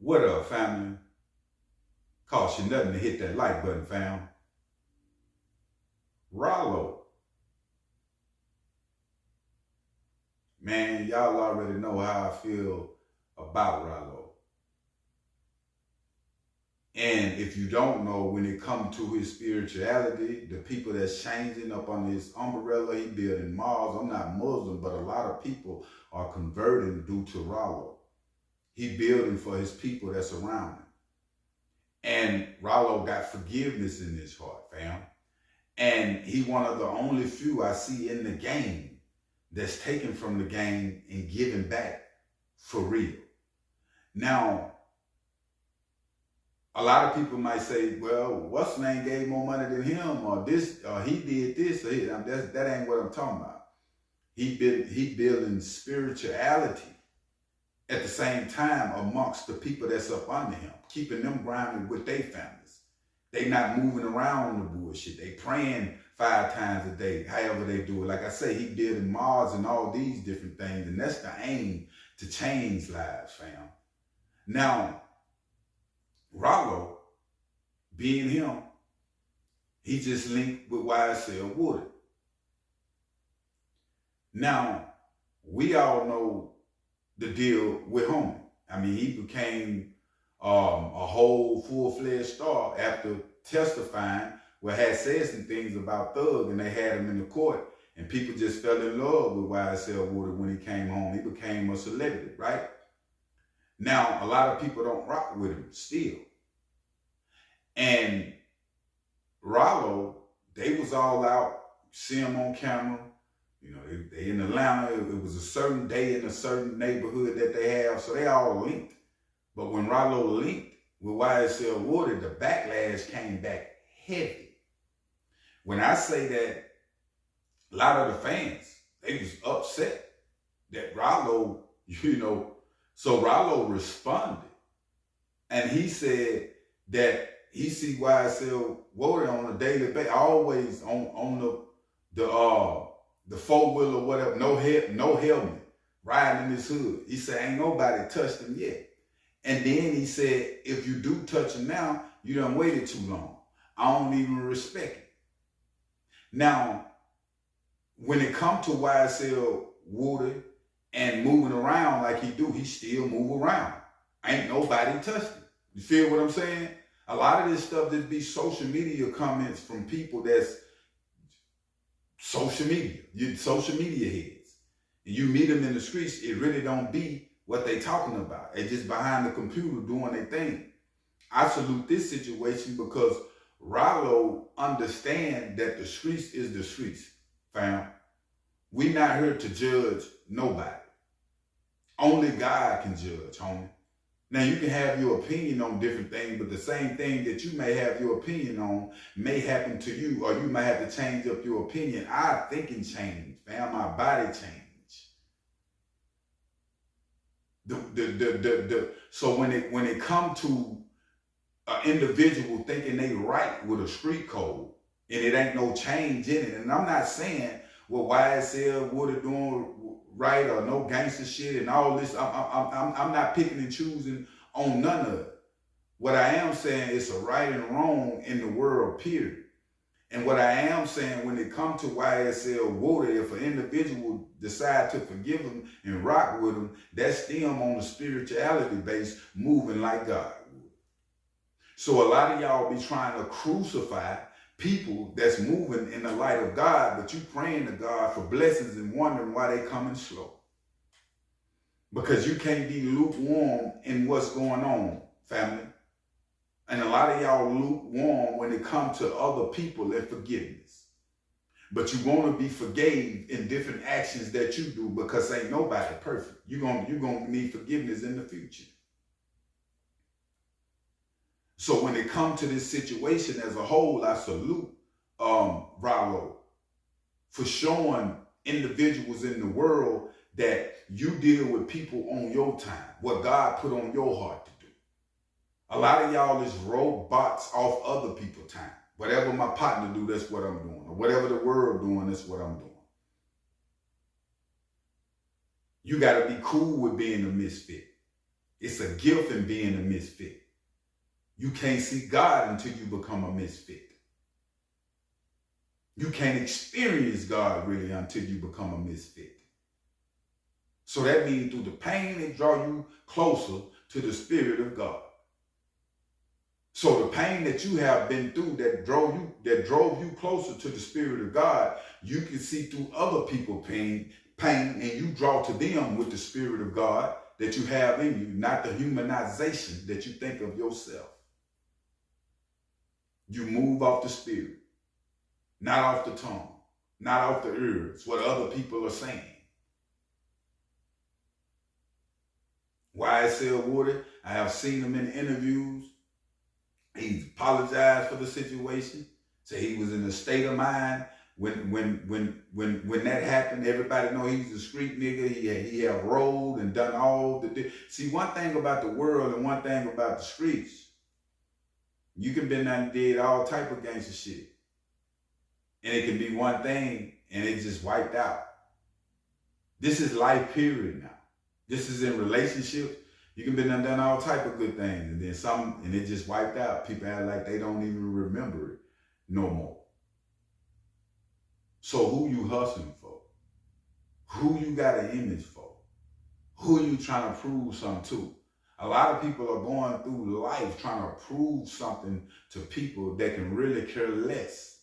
What up, family? Cost you nothing to hit that like button, fam. Ralo. Man, y'all already know how I feel about Ralo. And if you don't know, when it comes to his spirituality, the people that's changing up under his umbrella, he building malls. I'm not Muslim, but a lot of people are converting due to Ralo. He building for his people that's around him. And Ralo got forgiveness in his heart, fam. And he one of the only few I see in the game that's taken from the game and given back for real. Now, a lot of people might say, well, what's the name gave more money than him, or this, or he did this, or that ain't what I'm talking about. He building spirituality at the same time amongst the people that's up under him, keeping them grounded with their families. They not moving around on the bullshit. They praying 5 times a day, however they do it. Like I say, he did in Mars and all these different things, and that's the aim, to change lives, fam. Now, Ralo, being him, he just linked with YSL Wood. Now, we all know the deal with him. I mean, he became a whole full-fledged star after testifying, well, had said some things about Thug, and they had him in the court, and people just fell in love with YSL Wood when he came home. He became a celebrity, right? Now, a lot of people don't rock with him still. And Ralo, they was all out, see him on camera. You know, they in Atlanta. It was a certain day in a certain neighborhood that they have, so they all linked. But when Ralo linked with YSL Wood, the backlash came back heavy. When I say that, a lot of the fans, they was upset that Ralo, so Ralo responded. And he said that he see YSL Wood on a daily basis, always on the 4-wheeler or whatever, no helmet, riding in his hood. He said, ain't nobody touched him yet. And then he said, if you do touch him now, you done waited too long. I don't even respect it. Now, when it comes to YSL Wood and moving around like he do, he still move around. Ain't nobody touched him. You feel what I'm saying? A lot of this stuff just be social media comments from people that's social media heads. And you meet them in the streets, it really don't be what they talking about. They just behind the computer doing their thing. I salute this situation because Ralo understand that the streets is the streets, fam. We not here to judge nobody. Only God can judge, homie. Now, you can have your opinion on different things, but the same thing that you may have your opinion on may happen to you, or you might have to change up your opinion. Our thinking change, fam. My body change. So when it come to an individual thinking they right with a street code, and it ain't no change in it, and I'm not saying what YSL Wood are doing right or no gangster shit and all this. I'm not picking and choosing on none of it. What I am saying is a right and wrong in the world, period. And what I am saying, when it comes to YSL Wood, if an individual decide to forgive him and rock with him, that's them on the spirituality base, moving like God would. So a lot of y'all be trying to crucify people that's moving in the light of God, but you praying to God for blessings and wondering why they coming slow. Because you can't be lukewarm in what's going on, family. And a lot of y'all lukewarm when it comes to other people and forgiveness. But you want to be forgave in different actions that you do, because ain't nobody perfect. You're gonna need forgiveness in the future. So when it comes to this situation as a whole, I salute Ralo for showing individuals in the world that you deal with people on your time, what God put on your heart to do. A lot of y'all is robots off other people's time. Whatever my partner do, that's what I'm doing. Or whatever the world doing, that's what I'm doing. You got to be cool with being a misfit. It's a gift in being a misfit. You can't see God until you become a misfit. You can't experience God really until you become a misfit. So that means through the pain, it draw you closer to the Spirit of God. So the pain that you have been through that drove you closer to the Spirit of God, you can see through other people's pain, and you draw to them with the Spirit of God that you have in you, not the humanization that you think of yourself. You move off the spirit, not off the tongue, not off the ears, what other people are saying. YSL Wood, I have seen him in interviews. He's apologized for the situation. So he was in a state of mind when that happened. Everybody know he's a street nigga. He have rolled and done all the. See, one thing about the world and one thing about the streets, you can been and did all type of gangster shit, and it can be one thing and it just wiped out. This is life period now. This is in relationships. You can be done all type of good things, and then and it just wiped out. People act like they don't even remember it no more. So who you hustling for? Who you got an image for? Who you trying to prove something to? A lot of people are going through life trying to prove something to people that can really care less.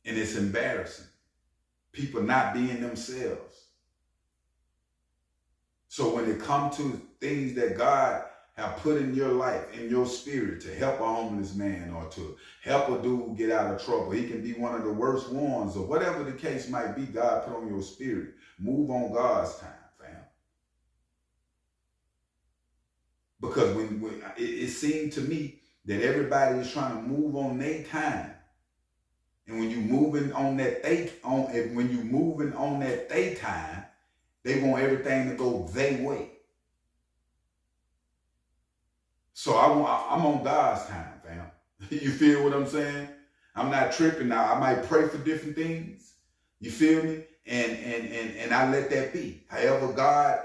And it's embarrassing. People not being themselves. So when it comes to things that God have put in your life, in your spirit, to help a homeless man or to help a dude get out of trouble, he can be one of the worst ones or whatever the case might be, God put on your spirit. Move on God's time, fam. Because when it seemed to me that everybody is trying to move on their time. And when you moving on that they time, they want everything to go their way. So I'm on God's time, fam. You feel what I'm saying? I'm not tripping now. I might pray for different things. You feel me? And I let that be. However God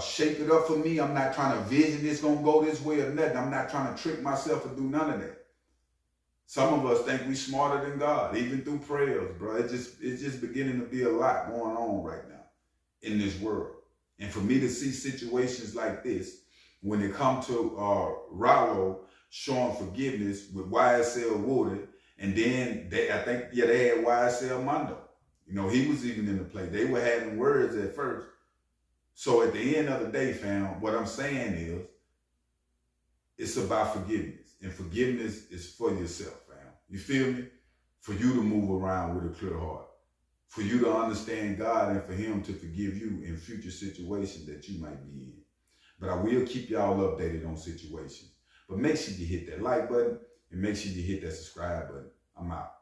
shape it up for me, I'm not trying to vision this gonna go this way or nothing. I'm not trying to trick myself or do none of that. Some of us think we smarter than God, even through prayers, bro. It's just beginning to be a lot going on right now in this world. And for me to see situations like this, when it comes to Ralo showing forgiveness with YSL Wood, and then they had YSL Mondo. You know, he was even in the play. They were having words at first. So at the end of the day, fam, what I'm saying is, it's about forgiveness. And forgiveness is for yourself, fam. You feel me? For you to move around with a clear heart. For you to understand God and for him to forgive you in future situations that you might be in. But I will keep y'all updated on situations. But make sure you hit that like button and make sure you hit that subscribe button. I'm out.